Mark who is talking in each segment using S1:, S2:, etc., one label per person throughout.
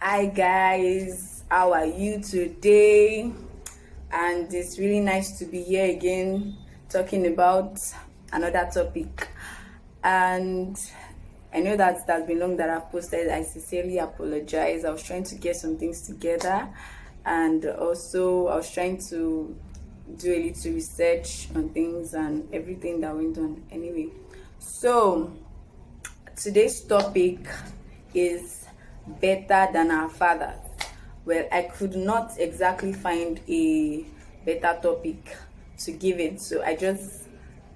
S1: Hi guys, how are you today? And it's really nice to be here again talking about another topic. And I know that it has been long that I've posted. I sincerely apologize. I was trying to get some things together, and also I was trying to do a little research on things and everything that went on. Anyway, so today's topic is better than our fathers. Well, I could not exactly find a better topic to give it, so I just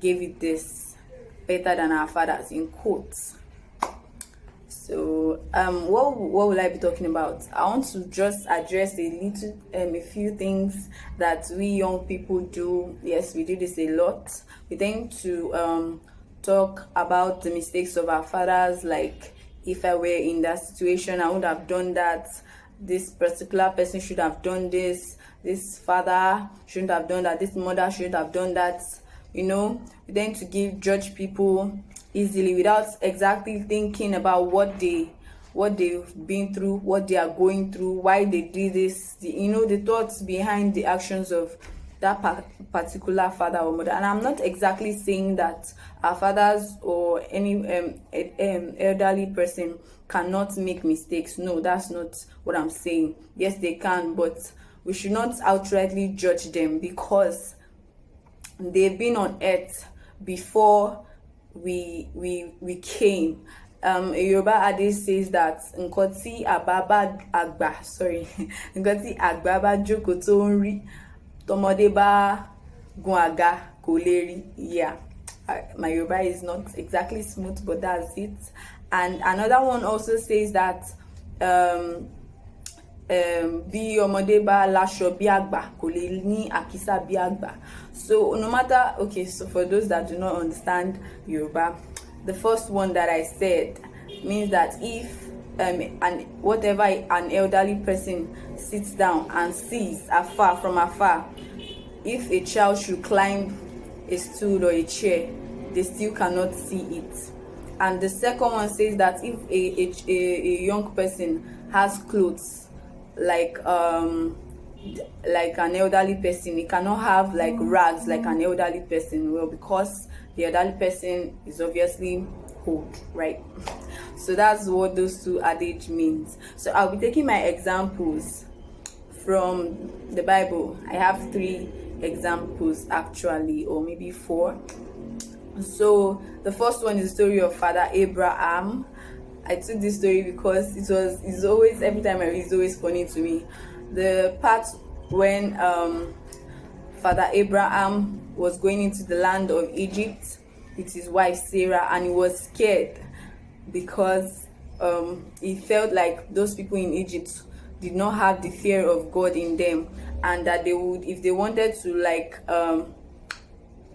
S1: gave it this, better than our fathers, in quotes. So what will I be talking about? I want to just address a few things that we young people do. Yes, we do this a lot. We tend to talk about the mistakes of our fathers, like, if I were in that situation, I would have done that. This particular person should have done this. This father shouldn't have done that. This mother should have done that. We tend to judge people easily without exactly thinking about what they've been through, what they are going through, why they did this, the thoughts behind the actions of that particular father or mother. And I'm not exactly saying that our fathers or any elderly person cannot make mistakes. No, that's not what I'm saying. Yes, they can, but we should not outrightly judge them because they've been on earth before we came. A Yoruba adage says that nkoti ababa agba, sorry, nkoti agbaba joko to nri tomode ba gun aga kò lè rí. Yeah, my Yoruba is not exactly smooth, but that's it. And another one also says that bí ọmọdé bá láṣọ bí àgbà kò lè ní àkísà bí àgbà. So no matter, okay, so for those that do not understand Yoruba, the first one that I said means that if and whatever an elderly person sits down and sees from afar, if a child should climb a stool or a chair, they still cannot see it. And the second one says that if a young person has clothes like an elderly person, he cannot have like rags like an elderly person. Well, because the elderly person is obviously old, right? So that's what those two adage means. So I'll be taking my examples from the Bible. I have 3 examples actually, or maybe 4. So the first one is the story of Father Abraham. I took this story because it's always, every time I read, it's always funny to me. The part when Father Abraham was going into the land of Egypt with his wife Sarah, and he was scared because he felt like those people in Egypt did not have the fear of God in them, and that they would, if they wanted to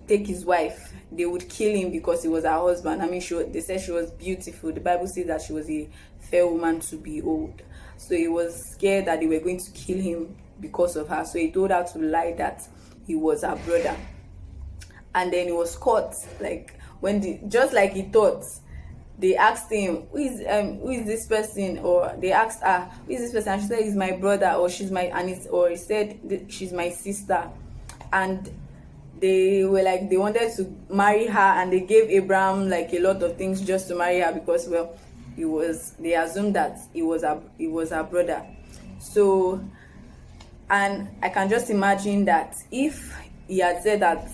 S1: take his wife, they would kill him because he was her husband. I mean, they said she was beautiful. The Bible says that she was a fair woman to behold. So he was scared that they were going to kill him because of her. So he told her to lie that he was her brother. And then he was caught. Just like he thought, they asked him, who is this person? Or they asked her, who is this person? And she said, he's my brother, or he said, she's my sister. And they were like, they wanted to marry her, and they gave Abraham like a lot of things just to marry her because, well, they assumed that he was her brother. So, and I can just imagine that if he had said that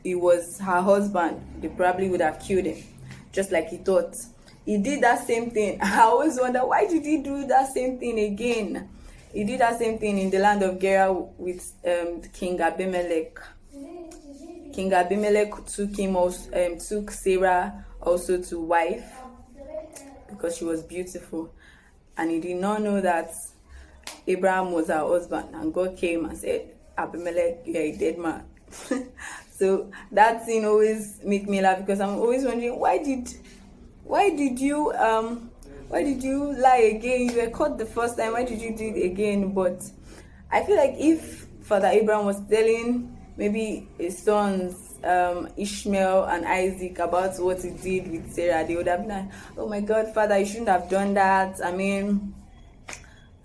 S1: he was her husband, they probably would have killed him, just like he thought. He did that same thing. I always wonder, why did he do that same thing again? He did that same thing in the land of Gerar with King Abimelech. King Abimelech took Sarah also to wife because she was beautiful, and he did not know that Abraham was her husband. And God came and said, Abimelech, you're a dead man. So that thing always make me laugh, because I'm always wondering, why did you lie again? You were caught the first time. Why did you do it again? But I feel like if Father Abraham was telling maybe his sons Ishmael and Isaac about what he did with Sarah, they would have been like, oh my God, Father, you shouldn't have done that. I mean,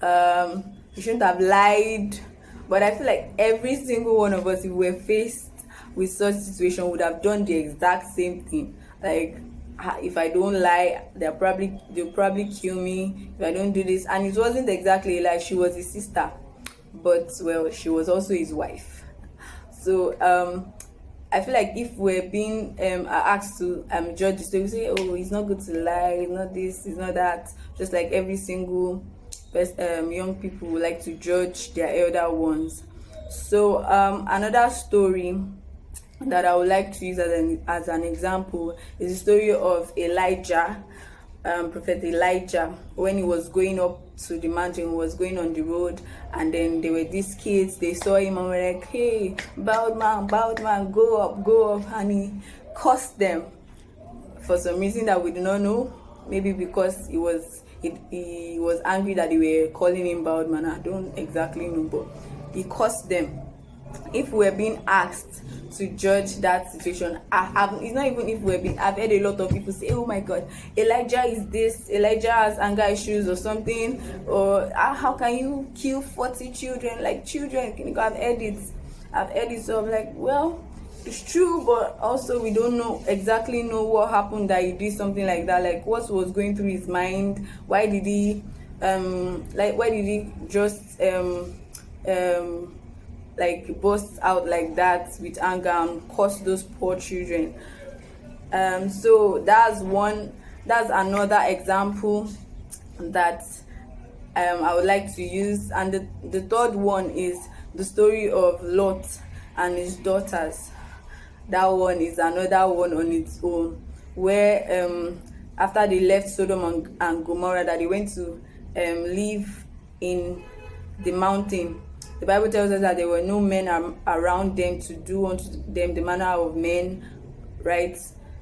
S1: You shouldn't have lied. But I feel like every single one of us, if we were faced with such situation, would have done the exact same thing. Like, if I don't lie, they'll probably kill me if I don't do this. And it wasn't exactly like she was his sister, but well, she was also his wife. So I feel like if we're being asked to judge the story, we say, oh, it's not good to lie, it's not this, it's not that. Just like every single young people would like to judge their elder ones. So another story that I would like to use as an example is the story of Elijah, Prophet Elijah, when he was going up to the mountain, he was going on the road, and then there were these kids, they saw him and were like, hey, bowed man, go up, and he cursed them for some reason that we do not know. Maybe because he was angry that they were calling him bowed man. I don't exactly know, but he cursed them. If we're being asked to judge that situation, it's not even if we're being, I've heard a lot of people say, oh my God, Elijah is this, Elijah has anger issues or something, or how can you kill 40 children, like children? I've heard it, so I'm like, well, it's true, but also we don't exactly know what happened that he did something like that. Like, what was going through his mind? Why did he just like burst out like that with anger and curse those poor children? So that's another example that I would like to use. And the third one is the story of Lot and his daughters. That one is another one on its own, where after they left Sodom and Gomorrah, that they went to live in the mountain. The Bible tells us that there were no men around them to do unto them the manner of men, right?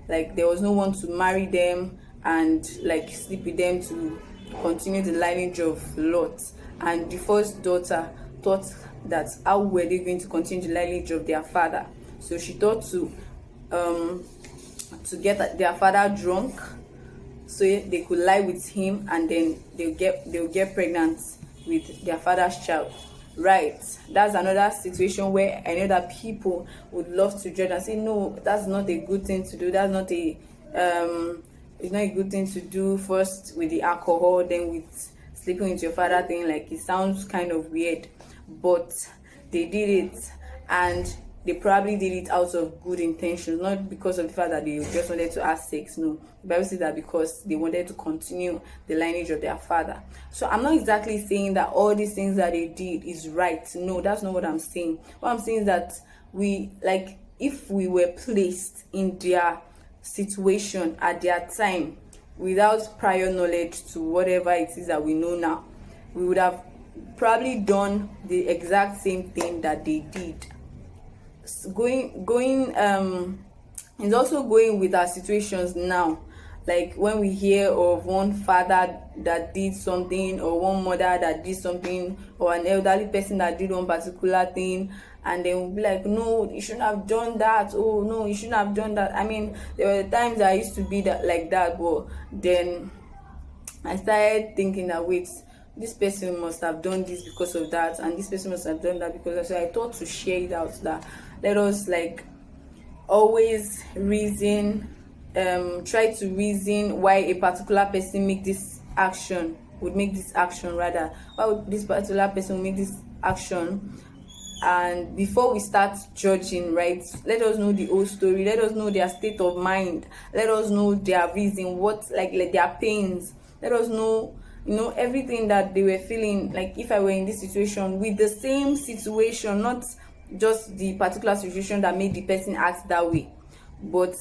S1: Like, there was no one to marry them and like sleep with them to continue the lineage of Lot. And the first daughter thought that how were they going to continue the lineage of their father? So she thought to get their father drunk, so they could lie with him, and then they'll get pregnant with their father's child. Right, that's another situation where I know that people would love to judge and say, no, that's not a good thing to do. That's not it's not a good thing to do, first with the alcohol, then with sleeping with your father thing. Like, it sounds kind of weird, but they did it, and they probably did it out of good intentions, not because of the fact that they just wanted to have sex. No, the Bible says that because they wanted to continue the lineage of their father. So I'm not exactly saying that all these things that they did is right. No, that's not what I'm saying. What I'm saying is that if we were placed in their situation at their time without prior knowledge to whatever it is that we know now, we would have probably done the exact same thing that they did. Is also going with our situations now. Like, when we hear of one father that did something, or one mother that did something, or an elderly person that did one particular thing, and then we'll be like, no, you shouldn't have done that. Oh no, you shouldn't have done that. I mean, there were times that I used to be like that, but then I started thinking that, wait, this person must have done this because of that, and this person must have done that because of that. So I thought to share it out, that let us always reason, try to reason why a particular person would make this action rather. Why would this particular person make this action? And before we start judging, right, let us know the whole story. Let us know their state of mind. Let us know their reason, what like their pains. Let us know everything that they were feeling. Like, if I were in this situation, with the same situation, not just the particular situation that made the person act that way, but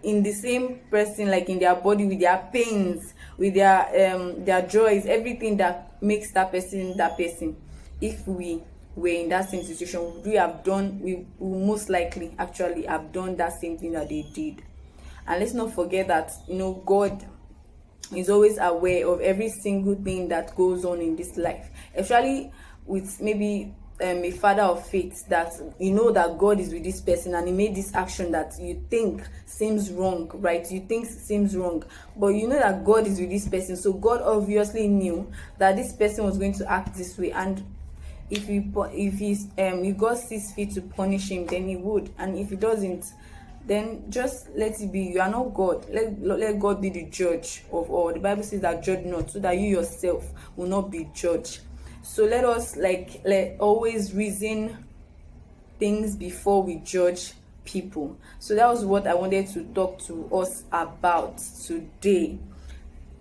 S1: in the same person, like in their body, with their pains, with their joys, everything that makes that person. If we were in that same situation, we will most likely actually have done that same thing that they did. And let's not forget that God is always aware of every single thing that goes on in this life, especially with maybe a father of faith, that you know that God is with this person and he made this action that you think seems wrong, right? You think seems wrong, but you know that God is with this person. So God obviously knew that this person was going to act this way, and if God sees fit to punish him, then he would. And if he doesn't, then just let it be. You are not God. Let God be the judge of all. The Bible says that judge not, so that you yourself will not be judged. So let us let always reason things before we judge people. So that was what I wanted to talk to us about today,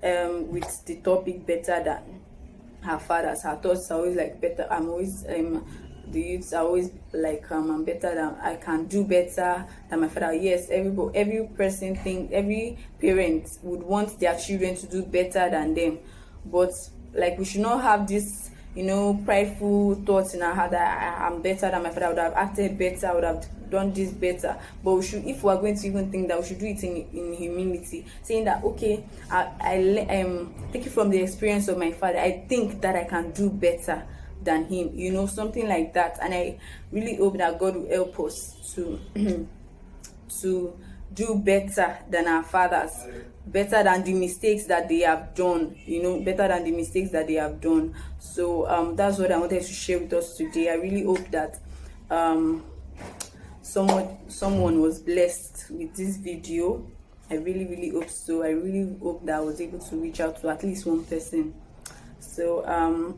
S1: with the topic better than her fathers. Her thoughts are always like better. I'm always the youths are always like I'm better than, I can do better than my father. Yes, every person think, every parent would want their children to do better than them, but like we should not have this prideful thoughts in our head that I'm better than my father. I would have acted better, I would have done this better. But we should, if we are going to even think that, we should do it in humility, saying that okay, I taking from the experience of my father, I think that I can do better than him, something like that. And I really hope that God will help us to to do better than our fathers, better than the mistakes that they have done, better than the mistakes that they have done. So that's what I wanted to share with us today. I really hope that someone was blessed with this video. I really hope so. I really hope that I was able to reach out to at least one person. So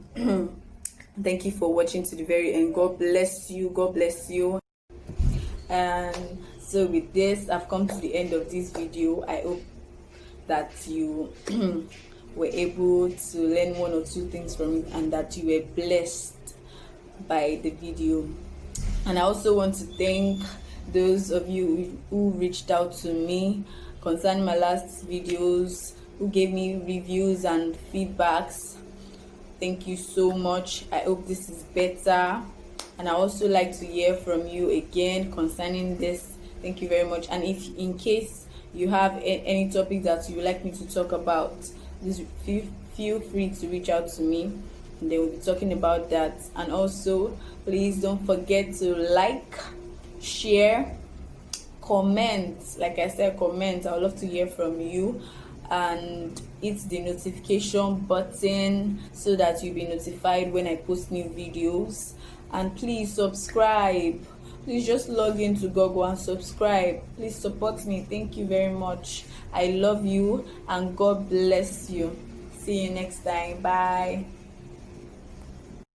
S1: thank you for watching to the very end. God bless you. God bless you. And so with this, I've come to the end of this video. I hope that you were able to learn one or two things from it, and that you were blessed by the video. And I also want to thank those of you who reached out to me concerning my last videos, who gave me reviews and feedbacks. Thank you so much. I hope this is better, and I also like to hear from you again concerning this. Thank you very much. And if in case you have any topic that you would like me to talk about, just feel free to reach out to me, and they will be talking about that. And also, please don't forget to like, share, comment. Like I said, comment. I would love to hear from you. And hit the notification button so that you'll be notified when I post new videos. And please subscribe. Please just log into Google and subscribe. Please support me. Thank you very much. I love you, and God bless you. See you next time. Bye.